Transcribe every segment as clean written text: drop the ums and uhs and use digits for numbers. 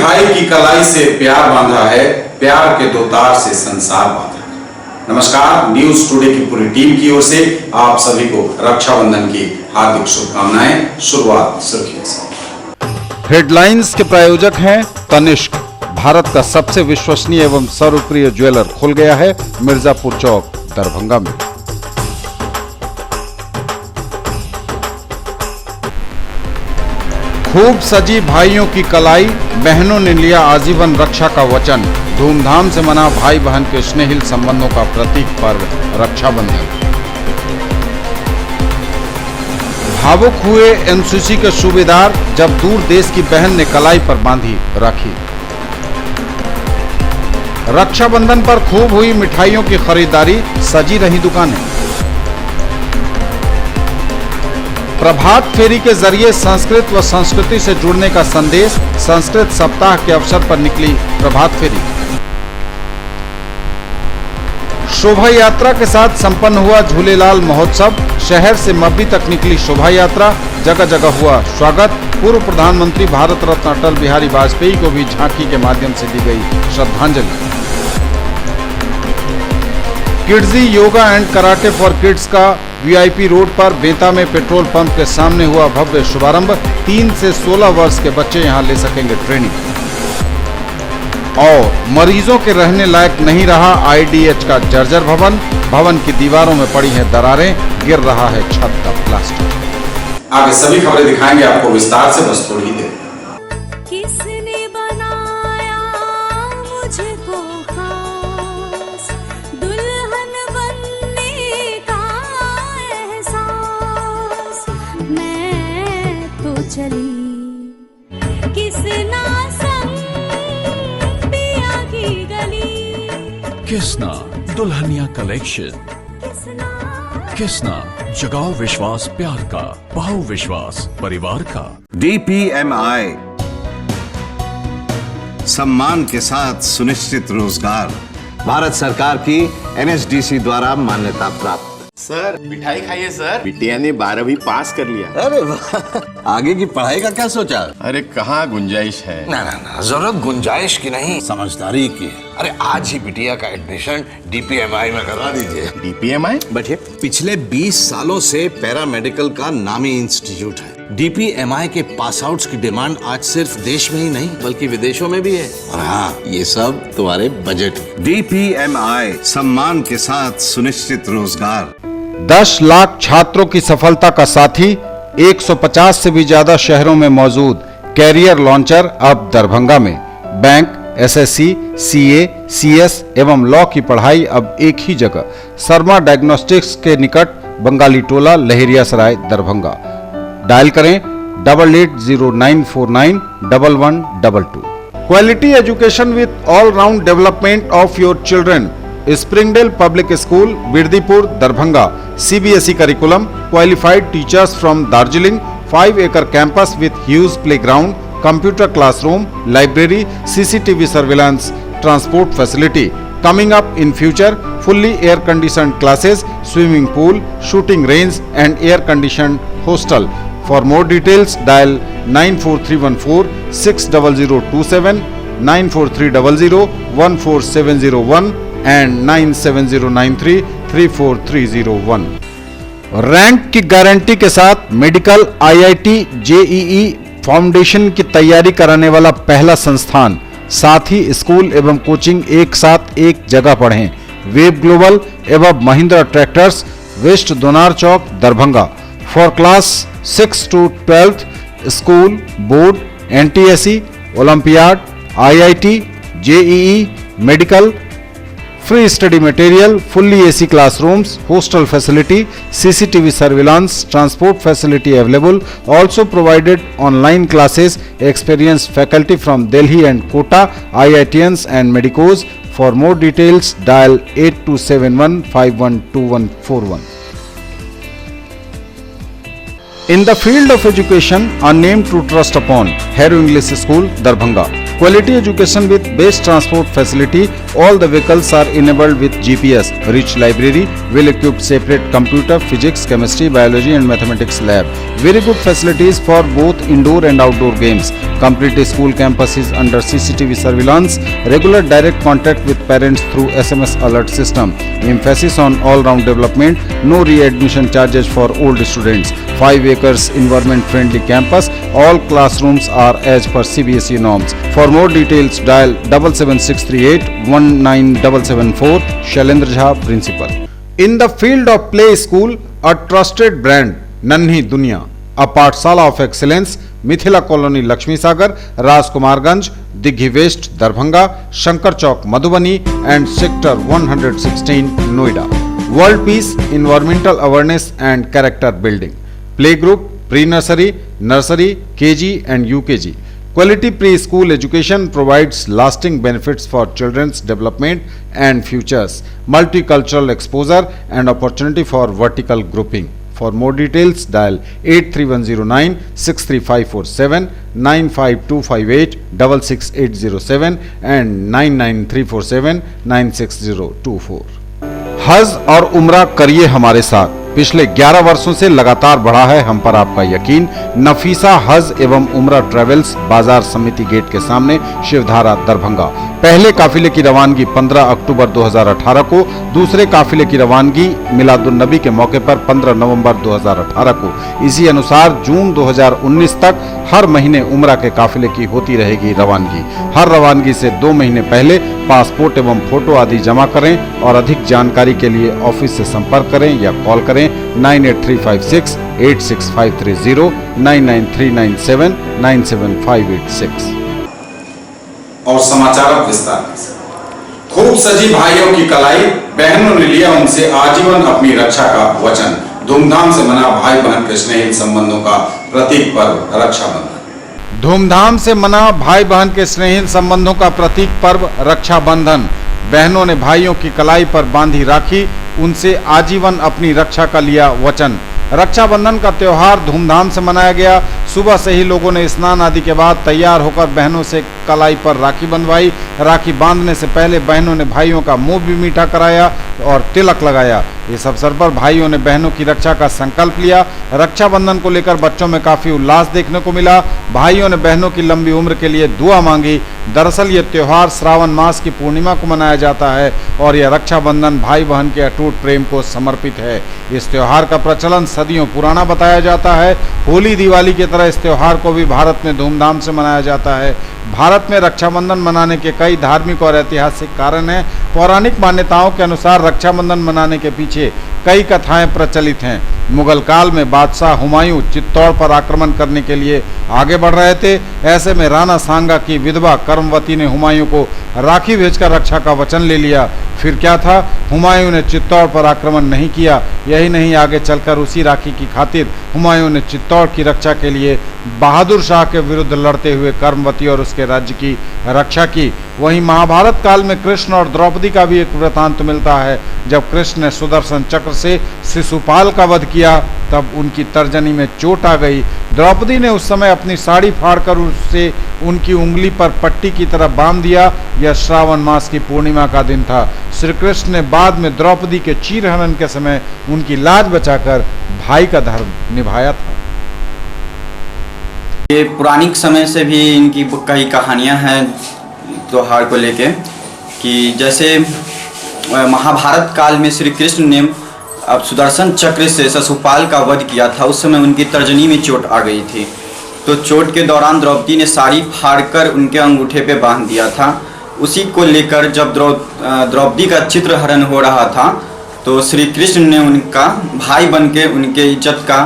भाई की कलाई से प्यार बांधा है, प्यार के दो तार से संसार बांधा है। नमस्कार, न्यूज टुडे की पूरी टीम की ओर से आप सभी को रक्षाबंधन की हार्दिक शुभकामनाएं। शुरुआत सुर्खियों से। हेडलाइंस के प्रायोजक हैं तनिष्क। भारत का सबसे विश्वसनीय एवं सर्वप्रिय ज्वेलर खुल गया है मिर्जापुर चौक, दरभंगा में। खूब सजी भाइयों की कलाई, बहनों ने लिया आजीवन रक्षा का वचन। धूमधाम से मना भाई बहन के स्नेहिल संबंधों का प्रतीक पर्व रक्षाबंधन। भावुक हुए एनसीसी के सूबेदार जब दूर देश की बहन ने कलाई पर बांधी राखी। रक्षाबंधन पर खूब हुई मिठाइयों की खरीदारी, सजी रही दुकानें। प्रभात फेरी के जरिए संस्कृत व संस्कृति से जुड़ने का संदेश। संस्कृत सप्ताह के अवसर पर निकली प्रभात फेरी। शोभा यात्रा के साथ संपन्न हुआ झूलेलाल महोत्सव। शहर से मब्बी तक निकली शोभा यात्रा, जगह जगह हुआ स्वागत। पूर्व प्रधानमंत्री भारत रत्न अटल बिहारी वाजपेयी को भी झांकी के माध्यम से दी गई श्रद्धांजलि। Kidzy yoga and karate for kids का वीआईपी रोड पर बेता में पेट्रोल पंप के सामने हुआ भव्य शुभारंभ। 3 से 16 वर्ष के बच्चे यहां ले सकेंगे ट्रेनिंग। और मरीजों के रहने लायक नहीं रहा आईडीएच का जर्जर भवन। भवन की दीवारों में पड़ी हैं दरारें, गिर रहा है छत का प्लास्टर। आगे सभी खबरें दिखाएंगे आपको विस्तार से, बस थोड़ी देर। किसने बनाया मुझको खास, दुल्हन बनने का एहसास। मैं तो चली किसना संग पिया की गली। किसना दुल्हनिया कलेक्शन। किसना जगाओ विश्वास प्यार का, पाओ विश्वास परिवार का। DPMI सम्मान के साथ सुनिश्चित रोजगार, भारत सरकार की NSDC द्वारा मान्यता प्राप्त। सर मिठाई खाइए सर, बिटिया ने 12वीं पास कर लिया। अरे वाह, आगे की पढ़ाई का क्या सोचा? अरे कहाँ गुंजाइश है। ना ना ना, जरूरत गुंजाइश की नहीं, समझदारी की है। अरे आज ही बिटिया का एडमिशन DPMI में करवा दीजिए। DPMI बैठिए। पिछले 20 सालों से पैरामेडिकल का नामी इंस्टीट्यूट है। DPMI के पास आउट्स की डिमांड आज सिर्फ देश में ही नहीं बल्कि विदेशों में भी है। और हाँ, ये सब तुम्हारे बजट। DPMI सम्मान के साथ सुनिश्चित रोजगार। 10 लाख छात्रों की सफलता का साथी, 150 से भी ज्यादा शहरों में मौजूद कैरियर लॉन्चर अब दरभंगा में। बैंक, SSC, CA, CS एवं लॉ की पढ़ाई अब एक ही जगह। शर्मा डायग्नोस्टिक्स के निकट, बंगाली टोला, लहेरियासराय, दरभंगा। डायल करें 880949 1122। Quality education with all round development of your children. Springdale public school, Birdipur, Darbhanga. CBSE curriculum, qualified teachers from Darjeeling, 5 acre campus with huge playground, computer classroom, library, CCTV surveillance, transport facility. Coming up in future, fully air conditioned classes, swimming pool, shooting range and air conditioned hostel. For more details, dial 94314 60027, 94300 14701 and 97093 34301। Rank की guarantee के साथ medical, IIT, JEE foundation की तैयारी कराने वाला पहला संस्थान। साथ ही स्कूल एवं कोचिंग एक साथ एक जगह पढ़ें। वेब ग्लोबल एवं Mahindra tractors, west Donar Chowk, Darbhanga. For class 6 to 12 school, board, NTSE, Olympiad, IIT, JEE, medical, free study material, fully AC classrooms, hostel facility, CCTV surveillance, transport facility available. Also provided online classes, experienced faculty from Delhi and Kota, IITians and medicos. For more details, dial 8271 512141. In the field of education, a name to trust upon. Hero English School, Darbhanga. Quality education with best transport facility. All the vehicles are enabled with GPS. Rich library, well-equipped separate computer, physics, chemistry, biology and mathematics lab. Very good facilities for both indoor and outdoor games. Complete school campus is under CCTV surveillance. Regular direct contact with parents through SMS alert system. Emphasis on all-round development. No readmission charges for old students. 5 acres environment-friendly campus. All classrooms are as per CBSE norms. For more details, dial 77638 19774. Shailendra Jha, Principal. In the field of play school, a trusted brand, Nanhi Dunya, a Pathshala of excellence, Mithila colony Lakshmi Sagar, Rajkumarganj, Digghi west Darbhanga, Shankar Chowk Madhubani and sector 116 Noida. World peace, environmental awareness and character building. Play group, pre nursery, nursery, KG and UKG. Quality preschool education provides lasting benefits for children's development and futures. Multicultural exposure and opportunity for vertical grouping. For more details, dial 83109 63547, 95258 66807 and 99347 96024. हज और उम्रा करिए हमारे साथ. पिछले 11 वर्षों से लगातार बढ़ा है हम पर आपका यकीन. नफीसा हज एवं उम्रा ट्रेवल्स, बाजार समिति गेट के सामने, शिवधारा दरभंगा. पहले काफिले की रवानगी 15 अक्टूबर 2018 को, दूसरे काफिले की रवानगी मिलादुन्नबी के मौके पर 15 नवंबर 2018 को. इसी अनुसार जून 2019 तक हर महीने उम्रा के काफिले की होती रहेगी रवानगी. हर रवानगी से 2 महीने पहले पासपोर्ट एवं फोटो आदि जमा करें और अधिक जानकारी के लिए ऑफिस से संपर्क करें या कॉल करें 98356 86530 99397 97586. और समाचार अब विस्तार से. खूब सजी भाइयों की कलाई, बहनों ने लिया उनसे आजीवन अपनी रक्षा का वचन. धूमधाम से मना भाई बहन के स्नेही संबंधों का प्रतीक पर्व रक्षाबंधन. धूमधाम से मना भाई बहन के स्नेही संबंधों का प्रतीक पर्व रक्षाबंधन. बहनों ने भाइयों की कलाई पर बांधी राखी, उनसे आजीवन अपनी रक्षा का लिया वचन. रक्षाबंधन का त्योहार धूमधाम से मनाया गया. सुबह से ही लोगों ने स्नान आदि के बाद तैयार होकर बहनों से कलाई पर राखी बंधवाई. राखी बांधने से पहले बहनों ने भाइयों का मुंह भी मीठा कराया और तिलक लगाया. इस अवसर पर भाइयों ने बहनों की रक्षा का संकल्प लिया. रक्षाबंधन को लेकर बच्चों में काफी उल्लास देखने को मिला. भाइयों ने बहनों की लंबी उम्र के लिए दुआ मांगी. दरअसल ये त्योहार श्रावण मास की पूर्णिमा को मनाया जाता है और यह रक्षाबंधन भाई बहन के अटूट प्रेम को समर्पित है. इस त्योहार का प्रचलन सदियों पुराना बताया जाता है. होली दिवाली की तरह इस त्योहार को भी भारत में धूमधाम से मनाया जाता है. भारत में रक्षाबंधन मनाने के कई धार्मिक और ऐतिहासिक कारण हैं. पौराणिक मान्यताओं के अनुसार रक्षाबंधन मनाने के पीछे कई कथाएं प्रचलित हैं. मुगल काल में बादशाह हुमायूं चित्तौड़ पर आक्रमण करने के लिए आगे बढ़ रहे थे. ऐसे में राणा सांगा की विधवा कर्मवती ने हुमायूं को राखी भेजकर रक्षा का वचन ले लिया. फिर क्या था, हुमायूं ने चित्तौड़ पर आक्रमण नहीं किया. यही नहीं, आगे चलकर उसी राखी की खातिर हुमायूं ने चित्तौड़ की रक्षा के लिए बहादुर शाह के विरुद्ध लड़ते हुए कर्मवती और उसके राज्य की रक्षा की. वहीं महाभारत काल में कृष्ण और द्रौपदी का भी एक वृतांत मिलता है. जब कृष्ण ने सुदर्शन चक्र से शिशुपाल का वध किया तब उनकी तर्जनी में चोट आ गई. द्रौपदी ने उस समय अपनी साड़ी फाड़कर उसे उनकी उंगली पर पट्टी की तरह बांध दिया. यह श्रावण मास की पूर्णिमा का दिन था. श्री कृष्ण ने बाद में द्रौपदी के चीरहरण के समय उनकी लाज बचाकर भाई का धर्म निभाया था. ये पुरानिक समय से भी इनकी कई कहानियां हैं त्योहार को लेके, कि जैसे महाभारत काल में श्री कृष्ण ने अब सुदर्शन चक्र से शिशुपाल का वध किया था. उस समय उनकी तर्जनी में चोट आ गई थी. तो चोट के दौरान द्रौपदी ने साड़ी फाड़कर उनके अंगूठे पे बांध दिया था. उसी को लेकर जब द्रौपदी का चित्रहरण हो रहा था तो श्री कृष्ण ने उनका भाई बनके उनके इज्जत का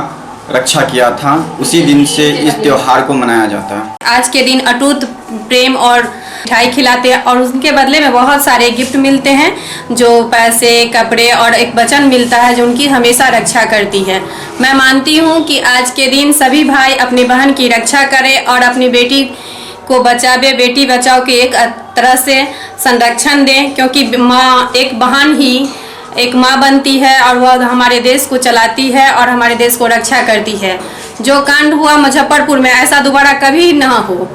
रक्षा किया था. उसी दिन से इस त्योहार को मनाया जाता है. आज के दिन अटूट प्रेम और मिठाई खिलाते हैं और उनके बदले में बहुत सारे गिफ्ट मिलते हैं, जो पैसे, कपड़े और एक वचन मिलता है जो उनकी हमेशा रक्षा करती है. मैं मानती हूँ कि आज के दिन सभी भाई अपनी बहन की रक्षा करें और अपनी बेटी को बचावे. बेटी बचाओ के एक तरह से संरक्षण दें, क्योंकि माँ, एक बहन ही एक माँ बनती है और वह हमारे देश को चलाती है और हमारे देश को रक्षा करती है. जो कांड हुआ मुजफ्फरपुर में, ऐसा दोबारा कभी न हो.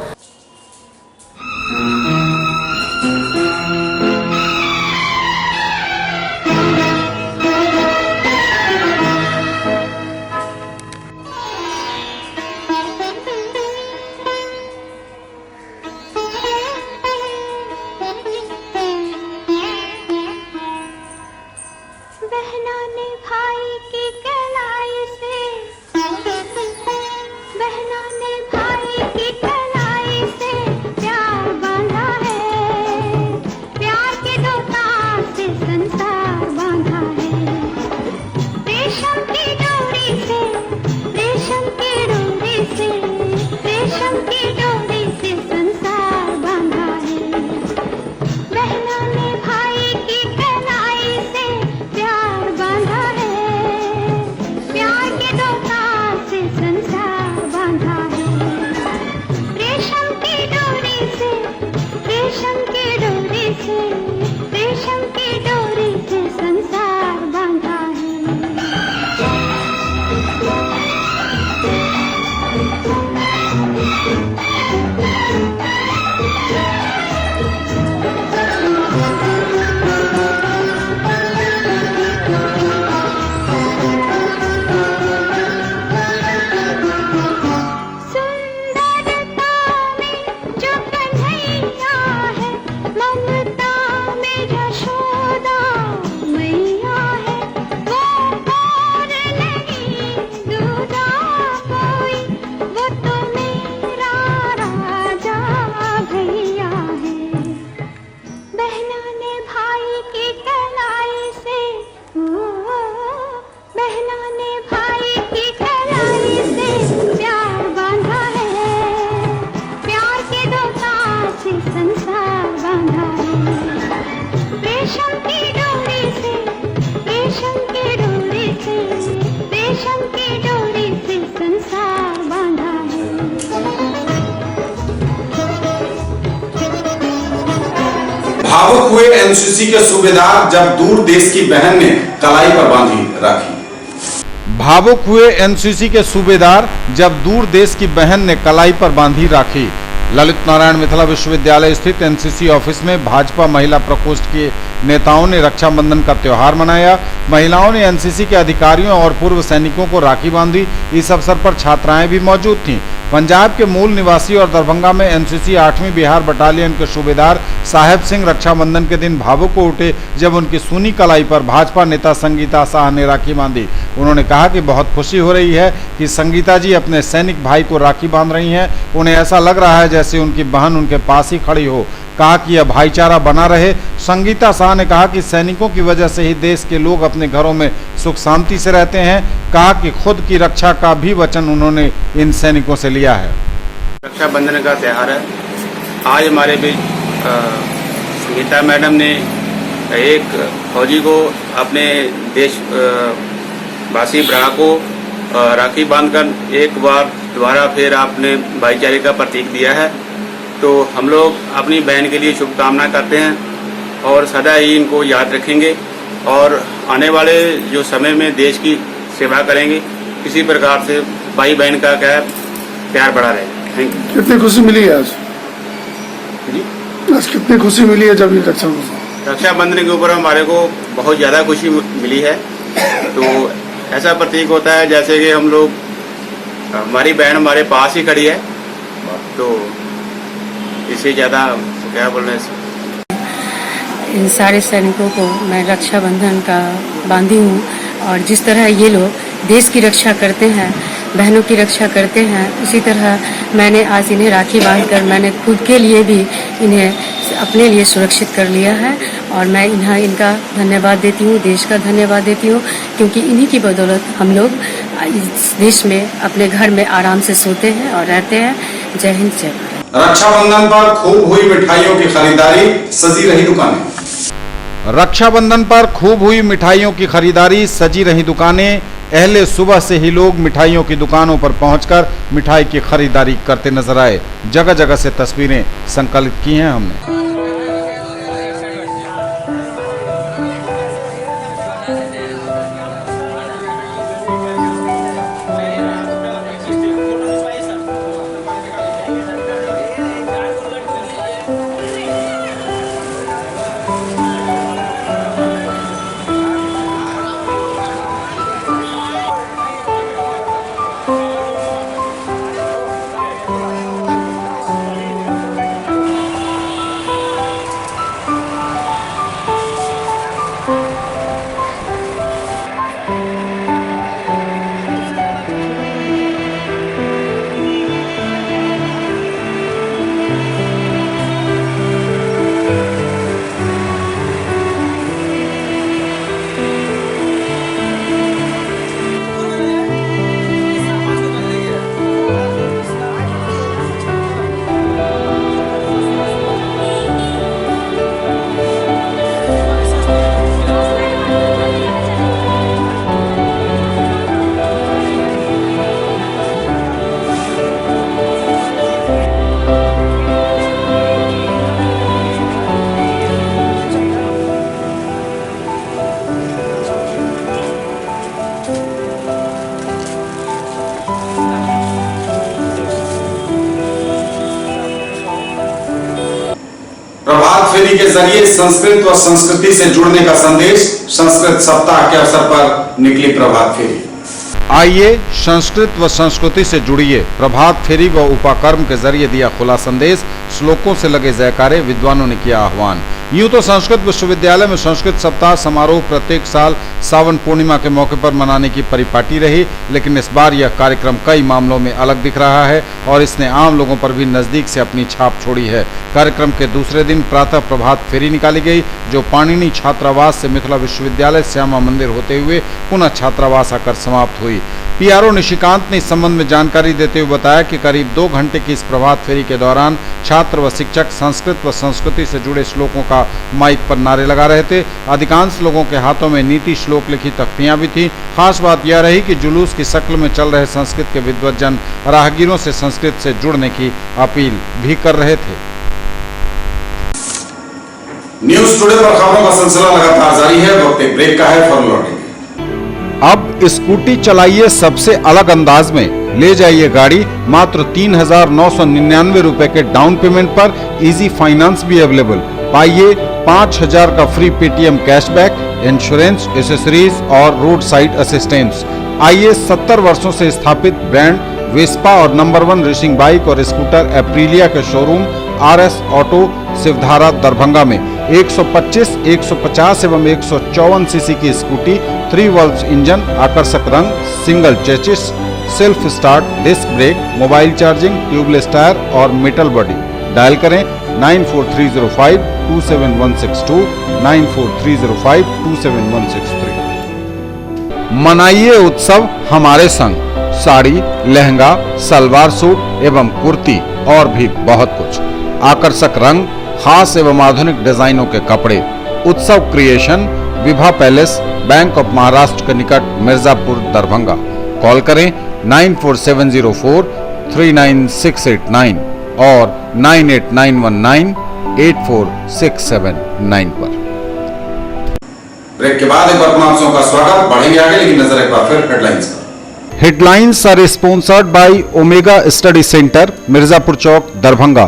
भावुक हुए एनसीसी के सूबेदार जब दूर देश की बहन ने कलाई पर बांधी राखी। भावुक हुए एनसीसी के सूबेदार जब दूर देश की बहन ने कलाई पर बांधी राखी। ललित नारायण मिथिला विश्वविद्यालय स्थित एनसीसी ऑफिस में भाजपा महिला प्रकोष्ठ के नेताओं ने रक्षाबंधन का त्यौहार मनाया। महिलाओं ने एनसीसी के अधिकारियों और पूर्व सैनिकों को राखी बांधी। इस अवसर पर छात्राएं भी मौजूद थीं। पंजाब के मूल निवासी और दरभंगा में एनसीसी 8वीं बिहार बटालियन के सूबेदार साहेब सिंह रक्षाबंधन के दिन भावुक हो उठे जब उनकी सूनी कलाई पर भाजपा नेता संगीता शाह ने राखी बांधी। उन्होंने कहा कि बहुत खुशी हो रही है कि संगीता जी अपने सैनिक भाई को राखी बांध रही हैं। उन्हें ऐसा लग रहा है जैसे उनकी बहन उनके पास ही खड़ी हो। कहा कि यह भाईचारा बना रहे। संगीता शाह ने कहा कि सैनिकों की वजह से ही देश के लोग अपने घरों में सुख शांति से रहते हैं। कहा कि खुद की रक्षा का भी वचन उन्होंने इन सैनिकों से लिया है। रक्षाबंधन का त्यौहार है। आज हमारे बीच संगीता मैडम ने एक फौजी को अपने देश वासी भ्रा को राखी बांधकर एक बार दोबारा फिर आपने भाईचारे का प्रतीक दिया है। तो हम लोग अपनी बहन के लिए शुभकामना करते हैं और सदा ही इनको याद रखेंगे और आने वाले जो समय में देश की सेवा करेंगे। किसी प्रकार से भाई बहन का क्या प्यार बढ़ा रहेगा। Thank you. कितनी खुशी मिली है आज? जी आज कितनी खुशी मिली है जब ये रक्षाबंधन के ऊपर हमारे को बहुत ज़्यादा खुशी मिली है। तो ऐसा प्रतीक होता है जैसे कि हम लोग हमारी बहन हमारे पास ही खड़ी है। तो इससे ज़्यादा क्या बोलना है। इन सारे सैनिकों को मैं रक्षाबंधन का बांधी हूँ और जिस तरह ये लोग देश की रक्षा करते हैं, बहनों की रक्षा करते हैं, उसी तरह मैंने आज इन्हें राखी बांधकर मैंने खुद के लिए भी इन्हें अपने लिए सुरक्षित कर लिया है। और मैं इनका धन्यवाद देती हूँ, देश का धन्यवाद देती हूँ, क्योंकि इन्हीं की बदौलत हम लोग इस देश में अपने घर में आराम से सोते हैं और रहते हैं। जय हिंद, जय भारत। रक्षाबंधन पर खूब हुई मिठाइयों की खरीदारी, सजी रही दुकानें। रक्षाबंधन पर खूब हुई मिठाइयों की खरीदारी, सजी रही दुकानें। पहले सुबह से ही लोग मिठाइयों की दुकानों पर पहुंचकर मिठाई की खरीदारी करते नजर आए। जगह जगह से तस्वीरें संकलित की हैं हमने। फेरी के जरिए संस्कृत व संस्कृति से जुड़ने का संदेश, संस्कृत सप्ताह के अवसर पर निकली प्रभात फेरी। आइए संस्कृत व संस्कृति से जुड़िए। प्रभात फेरी व उपाकर्म के जरिए दिया खुला संदेश, श्लोकों से लगे जयकारे, विद्वानों ने किया आह्वान। यूं तो संस्कृत विश्वविद्यालय में संस्कृत सप्ताह समारोह प्रत्येक साल सावन पूर्णिमा के मौके पर मनाने की परिपाटी रही, लेकिन इस बार यह कार्यक्रम कई मामलों में अलग दिख रहा है और इसने आम लोगों पर भी नजदीक से अपनी छाप छोड़ी है। कार्यक्रम के दूसरे दिन प्रातः प्रभात फेरी निकाली गई, जो पाणिनि छात्रावास से मिथिला विश्वविद्यालय श्यामा मंदिर होते हुए पुनः छात्रावास आकर समाप्त हुई। पीआरओ निशिकांत ने इस संबंध में जानकारी देते हुए बताया कि करीब 2 घंटे की इस प्रभात फेरी के दौरान छात्र व शिक्षक संस्कृत व संस्कृति से जुड़े श्लोकों का माइक पर नारे लगा रहे थे। अधिकांश लोगों के हाथों में नीति श्लोक लिखी तख्तियां भी थी। खास बात यह रही कि जुलूस की शक्ल में चल रहे संस्कृत के विद्वज्जन राहगीरों से संस्कृत से जुड़ने की अपील भी कर रहे थे। न्यूज टुडे पर खबरों का सिलसिला लगातार जारी है। वक्त एक ब्रेक का है, फॉर लौटेंगे। अब स्कूटी चलाइए सबसे अलग अंदाज में, ले जाइए गाड़ी मात्र 3,999 रुपए के डाउन पेमेंट पर। इजी फाइनेंस भी अवेलेबल। पाइए 5,000 का free Paytm cashback, insurance, accessories और रोड साइड असिस्टेंस। आइए 70 वर्षों से स्थापित ब्रांड वेस्पा और नंबर 1 रेसिंग बाइक और स्कूटर एप्रिलिया के showroom RS auto Shivdhara Darbhanga में 125, 150 एवं 154 सीसी की स्कूटी, 3 वाल्व इंजन, आकर्षक रंग, single chassis, self start, disc brake, mobile charging, tubeless tyre और मेटल बॉडी। डायल करें 9430527162, 9430527163। मनाइए उत्सव हमारे संग। साड़ी, लहंगा, सलवार सूट एवं कुर्ती और भी बहुत कुछ, आकर्षक रंग, खास एवं आधुनिक डिजाइनों के कपड़े। उत्सव creation, Vibha palace, bank of Maharashtra के निकट, मिर्जापुर, दरभंगा। कॉल करें 9470439689 और 9891984679 पर। ब्रेक के बाद एक बार पुनः आप सबका स्वागत। बढ़ेंगे आगे, लेकिन नजर एक बार फिर हेडलाइंस पर। Headlines are sponsored by Omega Study Center, Mirzapur Chowk, Darbhanga,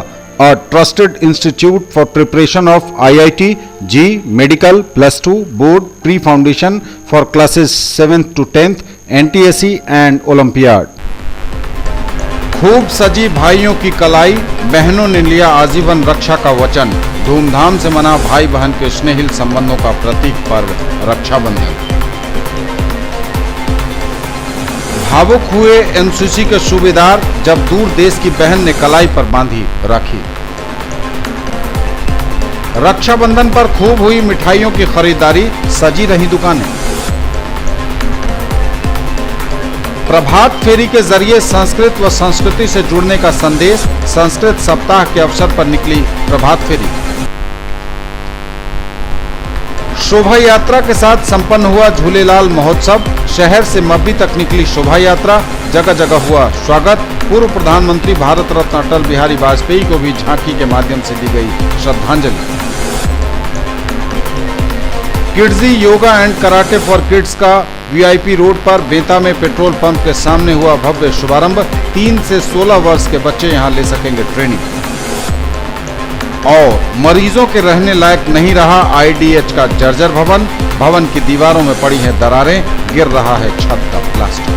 a trusted institute for preparation of IIT, JEE, Medical, +2, Board, Pre-Foundation for classes 7th to 10th, NTSE and Olympiad. खूब सजी भाइयों की कलाई, बहनों ने लिया आजीवन रक्षा का वचन। धूमधाम से मना भाई बहन के स्नेहिल संबंधों का प्रतीक पर्व रक्षाबंधन। भावुक हुए एनसीसी के सूबेदार जब दूर देश की बहन ने कलाई पर बांधी राखी। रक्षाबंधन पर खूब हुई मिठाइयों की खरीदारी, सजी रही दुकानें। प्रभात फेरी के जरिए संस्कृत व संस्कृति से जुड़ने का संदेश, संस्कृत सप्ताह के अवसर पर निकली प्रभात फेरी। शोभा यात्रा के साथ संपन्न हुआ झूलेलाल महोत्सव, शहर से मब्बी तक निकली शोभा यात्रा, जगह जगह हुआ स्वागत। पूर्व प्रधानमंत्री भारत रत्न अटल बिहारी वाजपेयी को भी झांकी के माध्यम से दी गई श्रद्धांजलि। Kidzy yoga and karate for kids का VIP रोड पर बेंता में पेट्रोल पंप के सामने हुआ भव्य शुभारंभ। 3 से 16 वर्ष के बच्चे यहां ले सकेंगे ट्रेनिंग। और मरीजों के रहने लायक नहीं रहा IDH का जर्जर भवन, भवन की दीवारों में पड़ी हैं दरारें, गिर रहा है छत का प्लास्टर।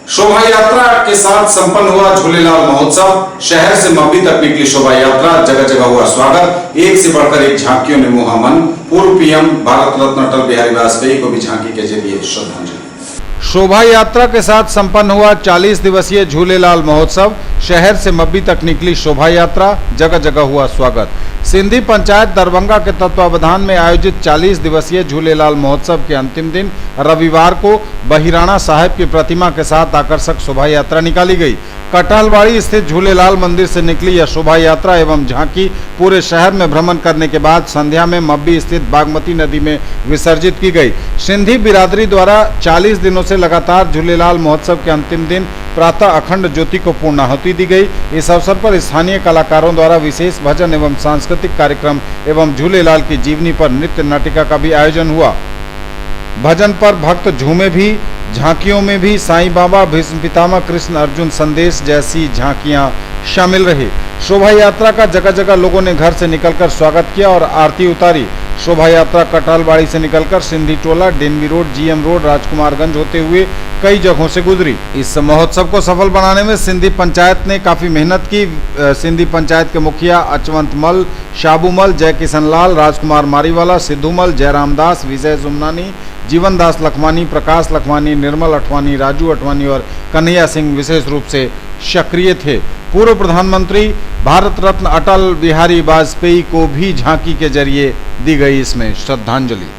शोभा यात्रा के साथ संपन्न हुआ झूलेलाल महोत्सव, शहर से मब्बी तक निकली शोभा यात्रा, जगह जगह हुआ स्वागत। एक से बढ़कर एक झांकियों ने मोहा मन। पूर्व PM भारत रत्न अटल बिहारी वाजपेयी को भी झांकी के जरिए श्रद्धांजलि। शोभा यात्रा के साथ संपन्न हुआ 40 दिवसीय झूलेलाल महोत्सव, शहर से मब्बी तक निकली शोभा यात्रा, जगह जगह हुआ स्वागत। सिंधी पंचायत दरभंगा के तत्वावधान में आयोजित 40 दिवसीय झूलेलाल महोत्सव के अंतिम दिन रविवार को बहिराणा साहब की प्रतिमा के साथ आकर्षक शोभा यात्रा निकाली गई। कटहलवाड़ी स्थित झूलेलाल मंदिर से निकली यह शोभा यात्रा एवं झांकी पूरे शहर में भ्रमण करने के बाद संध्या में मब्बी स्थित बागमती नदी में विसर्जित की गई। सिंधी बिरादरी द्वारा 40 दिनों से लगातार झूलेलाल महोत्सव के अंतिम दिन प्रातः अखंड ज्योति को पूर्णाहुति दी गई। इस अवसर पर स्थानीय कलाकारों द्वारा विशेष भजन एवं सांस्कृतिक कार्यक्रम एवं झूलेलाल की जीवनी पर नृत्य नाटिका का भी आयोजन हुआ। भजन पर भक्त झूमे भी, झांकियों में भी साईं बाबा, भीष्म पितामह, कृष्ण अर्जुन संदेश जैसी झांकियां शामिल रही। शोभा यात्रा का जगह जगह लोगों ने घर से निकलकर स्वागत किया और आरती उतारी। शोभा यात्रा कटालबाड़ी से निकलकर सिंधी टोला, डेनवी रोड, जीएम रोड, राजकुमारगंज होते हुए कई जगहों से गुजरी। इस महोत्सव को सफल बनाने में सिंधी पंचायत ने काफी मेहनत की। सिंधी पंचायत के मुखिया अचवंत मल, शाबू मल, जय किशन लाल, राजकुमार मारीवाला, सिद्धू मल, जयराम दास, विजय जुमनानी, जीवन दास लखमानी, प्रकाश लखमानी, निर्मल अठवानी, राजू अठवानी और कन्हैया सिंह विशेष रूप से सक्रिय थे। पूर्व प्रधानमंत्री भारत रत्न अटल बिहारी वाजपेयी को भी झांकी के जरिए दी गई इसमें श्रद्धांजलि।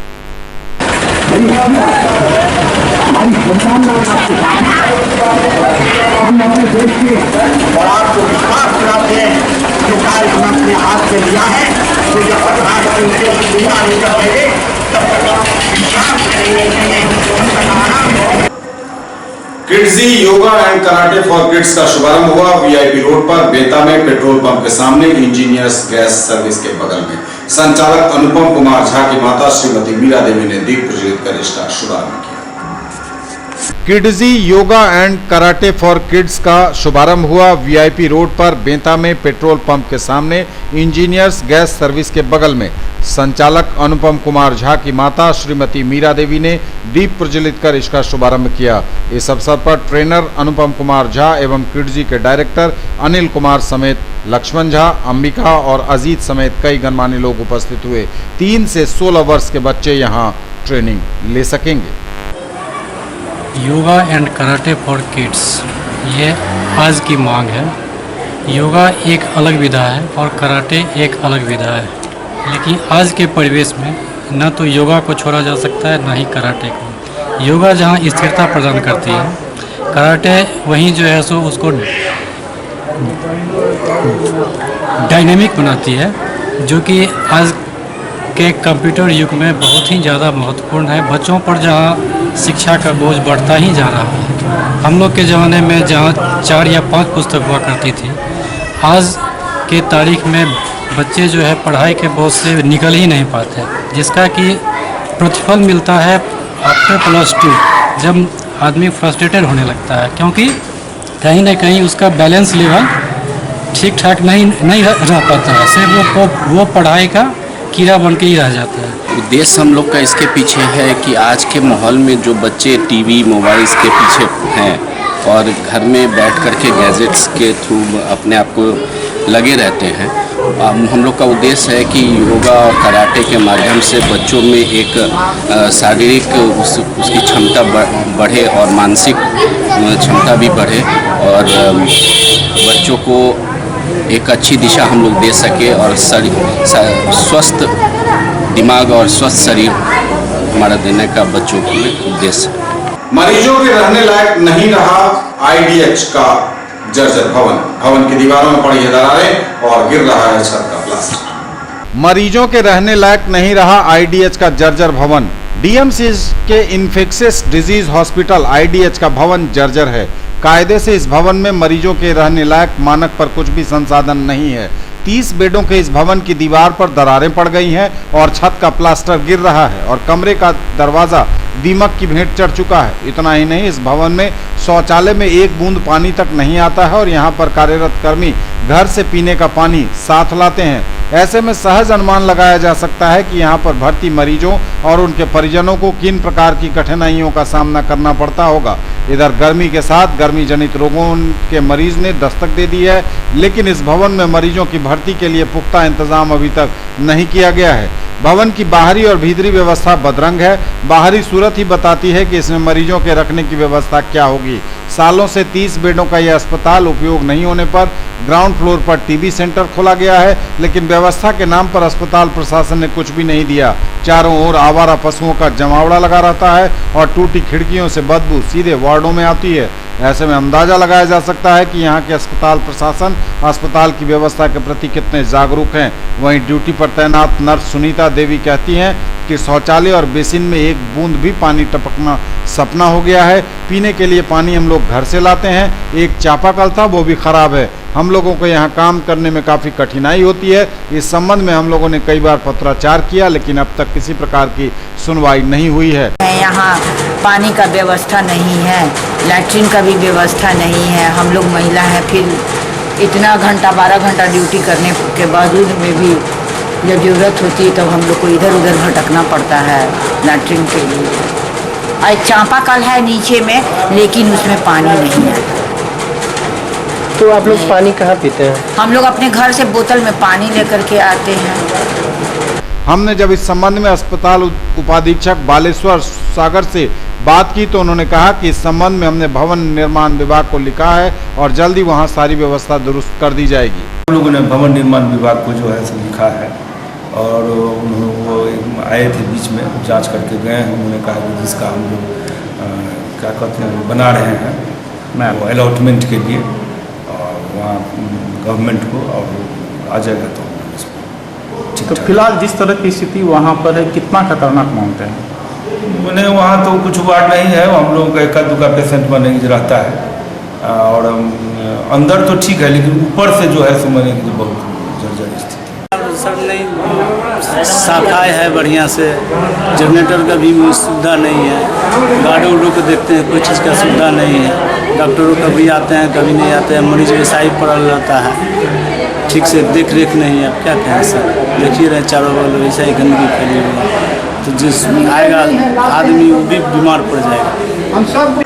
हम अपने देश के और आपको विश्वास दिलाते हैं जो कार्यक्रम अपने हाथ में लिया है तो जब तक प्रधानमंत्री नहीं कर रहे तब तक आप विश्वास करेंगे। Kidzy yoga and karate for kids का शुभारंभ हुआ वीआईपी रोड पर बेता में पेट्रोल पंप के सामने इंजीनियर्स गैस सर्विस के बगल में। संचालक अनुपम कुमार झा की माता श्रीमती मीरा देवी ने दीप प्रज्वलित कर इसका शुभारंभ किया। Kidzy yoga and karate for kids का शुभारंभ हुआ वीआईपी रोड पर बेता में पेट्रोल पंप के सामने इंजीनियर्स गैस सर्विस के बगल में। संचालक अनुपम कुमार झा की माता श्रीमती मीरा देवी ने दीप प्रज्वलित कर इसका शुभारंभ किया। इस अवसर पर ट्रेनर अनुपम कुमार झा एवं किड्जी के डायरेक्टर अनिल कुमार समेत लक्ष्मण झा, अंबिका और अजीत समेत कई गणमान्य लोग उपस्थित हुए। 3 से 16 वर्ष के बच्चे यहाँ ट्रेनिंग ले सकेंगे। Yoga and karate for kids ये आज की मांग है। योगा एक अलग विधा है और कराटे एक अलग विधा है, लेकिन आज के परिवेश में न तो योगा को छोड़ा जा सकता है न ही कराटे को। योगा जहाँ स्थिरता प्रदान करती है, कराटे वहीं जो है सो उसको डायनेमिक बनाती है, जो कि आज के कंप्यूटर युग में बहुत ही ज़्यादा महत्वपूर्ण है। बच्चों पर जहाँ शिक्षा का बोझ बढ़ता ही जा रहा है। हम लोग के ज़माने में जहाँ 4 या 5 पुस्तक हुआ करती थी, आज के तारीख में बच्चे जो है पढ़ाई के बोझ से निकल ही नहीं पाते, जिसका कि प्रतिफल मिलता है आफ्टर +2 जब आदमी फ्रस्ट्रेटेड होने लगता है, क्योंकि कहीं ना कहीं उसका बैलेंस लेवल ठीक ठाक नहीं रह पाता है। सिर्फ वो पढ़ाई का कीड़ा बन के ही रह जाता है। उद्देश्य हम लोग का इसके पीछे है कि आज के माहौल में जो बच्चे टीवी मोबाइल्स के पीछे हैं और घर में बैठ कर के गैजेट्स के थ्रू अपने आप को लगे रहते हैं, हम लोग का उद्देश्य है कि योगा और कराटे के माध्यम से बच्चों में एक शारीरिक उसकी क्षमता बढ़े और मानसिक क्षमता भी बढ़े और बच्चों को एक अच्छी दिशा हम लोग दे सके और स्वस्थ दिमाग और स्वस्थ शरीर हमारा देने का बच्चों का उद्देश्य है। मरीजों के रहने लायक नहीं रहा आईडीएच का जर्जर भवन की दीवारों में पड़ी है दरारें और गिर रहा है छत का प्लास्टर। मरीजों के रहने लायक नहीं रहा आईडीएच का जर्जर भवन। डीएमसी के इन्फेक्शियस डिजीज हॉस्पिटल आईडीएच का भवन जर्जर है। कायदे से इस भवन में मरीजों के रहने लायक मानक पर कुछ भी संसाधन नहीं है। 30 बेडों के इस भवन की दीवार पर दरारें पड़ गई हैं और छत का प्लास्टर गिर रहा है और कमरे का दरवाजा दीमक की भेंट चढ़ चुका है। इतना ही नहीं, इस भवन में शौचालय में एक बूंद पानी तक नहीं आता है और यहाँ पर कार्यरत कर्मी घर से पीने का पानी साथ लाते हैं। ऐसे में सहज अनुमान लगाया जा सकता है कि यहाँ पर भर्ती मरीजों और उनके परिजनों को किन प्रकार की कठिनाइयों का सामना करना पड़ता होगा। इधर गर्मी के साथ गर्मी जनित रोगों के मरीज ने दस्तक दे दी है, लेकिन इस भवन में मरीजों की भर्ती के लिए पुख्ता इंतजाम अभी तक नहीं किया गया है। भवन की बाहरी और भीतरी व्यवस्था बदरंग है। बाहरी सूरत ही बताती है कि इसमें मरीजों के रखने की व्यवस्था क्या होगी। सालों से 30 बेडों का यह अस्पताल उपयोग नहीं होने पर ग्राउंड फ्लोर पर टीबी सेंटर खोला गया है, लेकिन व्यवस्था के नाम पर अस्पताल प्रशासन ने कुछ भी नहीं दिया। चारों ओर आवारा पशुओं का जमावड़ा लगा रहता है और टूटी खिड़कियों से बदबू सीधे वार्डों में आती है। ऐसे में अंदाजा लगाया जा सकता है कि यहाँ के अस्पताल प्रशासन अस्पताल की व्यवस्था के प्रति कितने जागरूक हैं। वहीं ड्यूटी पर तैनात नर्स सुनीता देवी कहती हैं कि शौचालय और बेसिन में एक बूंद भी पानी टपकना सपना हो गया है। पीने के लिए पानी हम लोग घर से लाते हैं, एक चापाकल था वो भी खराब है। हम लोगों को यहाँ काम करने में काफ़ी कठिनाई होती है। इस संबंध में हम लोगों ने कई बार पत्राचार किया, लेकिन अब तक किसी प्रकार की सुनवाई नहीं हुई है। मैं यहाँ पानी का व्यवस्था नहीं है, लैट्रिन का भी व्यवस्था नहीं है। हम लोग महिला हैं, फिर इतना घंटा 12 घंटा ड्यूटी करने के बावजूद में भी जब ज़रूरत होती है तब हम लोग को इधर उधर भटकना पड़ता है लैट्रिन के लिए। एक चापाकल है नीचे में, लेकिन उसमें पानी नहीं है। तो आप लोग पानी कहाँ पीते हैं? हम लोग अपने घर से बोतल में पानी लेकर के आते हैं। हमने जब इस संबंध में अस्पताल उपाधीक्षक बालेश्वर सागर से बात की तो उन्होंने कहा कि इस संबंध में हमने भवन निर्माण विभाग को लिखा है और जल्दी वहां सारी व्यवस्था दुरुस्त कर दी जाएगी। हम लोगों ने भवन निर्माण विभाग को जो है सब लिखा है और वो आए थे बीच में, जांच करके गए हैं। उन्होंने कहा कि जिसका हम लोग क्या कहते हैं बना रहे हैं वो अलॉटमेंट के लिए, और वहाँ गवर्नमेंट को और आ जाएगा तो तो फिलहाल जिस तरह की स्थिति वहाँ पर है, कितना खतरनाक मानते हैं? मैंने वहाँ तो कुछ वार्ड नहीं है, हम लोगों का एका दुका पेशेंट बने रहता है और अंदर तो ठीक है, लेकिन ऊपर से जो है सो मैंने बहुत जर्जर स्थिति सर नहीं सफाई है बढ़िया से, जनरेटर का भी सुविधा नहीं है, गार्डों उर्डों को देखते हैं कोई चीज़ का सुविधा नहीं है, डॉक्टरों कभी आते हैं कभी नहीं आते हैं, मरीज वैसा ही पड़ा रहता है, ठीक से देख रेख नहीं है। क्या कहें सर, देखिए रहे चारों बगल वैसा ही गंदगी फैली हुई है, तो जिस आएगा आदमी वो भी बीमार पड़ जाएगा। हम सब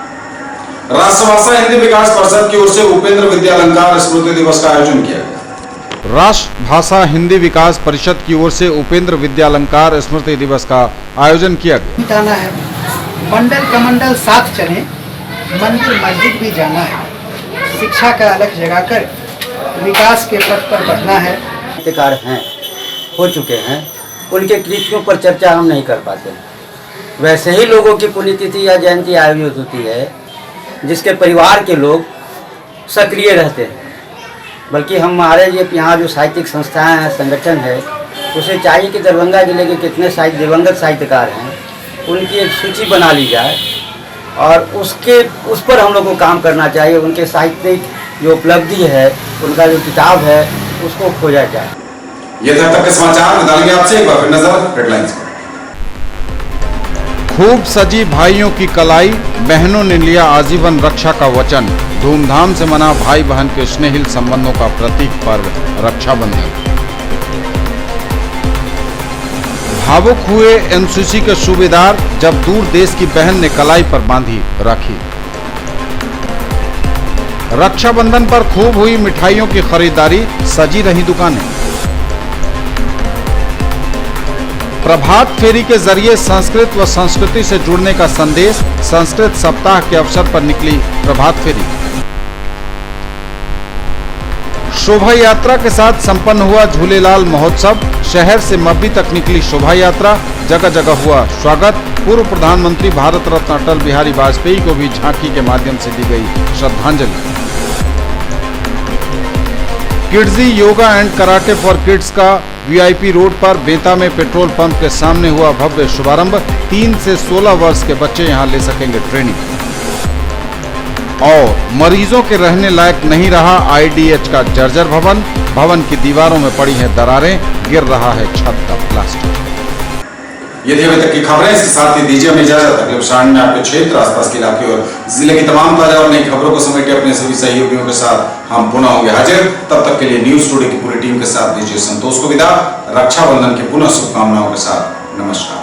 राष्ट्रभाषा हिंदी विकास परिषद की ओर से उपेंद्र विद्यालंकार स्मृति दिवस का आयोजन किया गया। राष्ट्रभाषा हिंदी विकास परिषद की ओर से उपेंद्र विद्यालंकार स्मृति दिवस का आयोजन किया गया। जाना है, मंडल कमंडल साथ चले, मंदिर मस्जिद भी जाना है, शिक्षा का अलग जगाकर विकास के पथ पर बढ़ना है। साहित्यकार हैं, हो चुके हैं, उनके कृतियों पर चर्चा हम नहीं कर पाते। वैसे ही लोगों की पुण्यतिथि या जयंती आयोजित होती है जिसके परिवार के लोग सक्रिय रहते हैं, बल्कि हमारे ये यहाँ जो साहित्यिक संस्थाएं हैं, संगठन है, उसे चाहिए कि दरभंगा जिले के कितने दिवंगत साहित्यकार हैं उनकी एक सूची बना ली जाए और उस पर हम लोग को काम करना चाहिए। उनके साहित्यिक जो उपलब्धि है, उनका जो किताब है, उसको खोजा जाए। ये थे अब तक के समाचार, डालेंगे आपसे एक बार फिर नजर हेडलाइंस पर। खूब सजी भाइयों की कलाई, बहनों ने लिया आजीवन रक्षा का वचन। धूमधाम से मना भाई बहन के स्नेहिल संबंधों का प्रतीक पर्व रक्षाबंधन। भावुक हुए एनसीसी के सूबेदार जब दूर देश की बहन ने कलाई पर बांधी राखी। रक्षाबंधन पर खूब हुई मिठाइयों की खरीदारी, सजी रही दुकानें। प्रभात फेरी के जरिए संस्कृत व संस्कृति से जुड़ने का संदेश, संस्कृत सप्ताह के अवसर पर निकली प्रभात फेरी। शोभा यात्रा के साथ संपन्न हुआ झूलेलाल महोत्सव, शहर से मब्बी तक निकली शोभा यात्रा, जगह जगह हुआ स्वागत। पूर्व प्रधानमंत्री भारत रत्न अटल बिहारी वाजपेयी को भी झांकी के माध्यम से दी गई श्रद्धांजलि। Kidzy yoga and karate for kids का वीआईपी रोड पर बेता में पेट्रोल पंप के सामने हुआ भव्य शुभारंभ। 3 से 16 वर्ष के बच्चे यहां ले सकेंगे ट्रेनिंग। और मरीजों के रहने लायक नहीं रहा आईडीएच का जर्जर भवन, भवन की दीवारों में पड़ी हैं दरारें, गिर रहा है छत का प्लास्टर। ये थी अभी तक की खबरें, इसके साथ ही दीजिए हमें इजाजत। अगले प्रसारण में आपके क्षेत्र, आसपास के इलाके और जिले की तमाम ताजा और नई खबरों को समेटे अपने सभी सहयोगियों के साथ हम पुनः होंगे हाजिर। तब तक के लिए न्यूज टुडे की पूरी टीम के साथ दीजिए संतोष को विदा। रक्षाबंधन की पुनः शुभकामनाओं के साथ नमस्कार।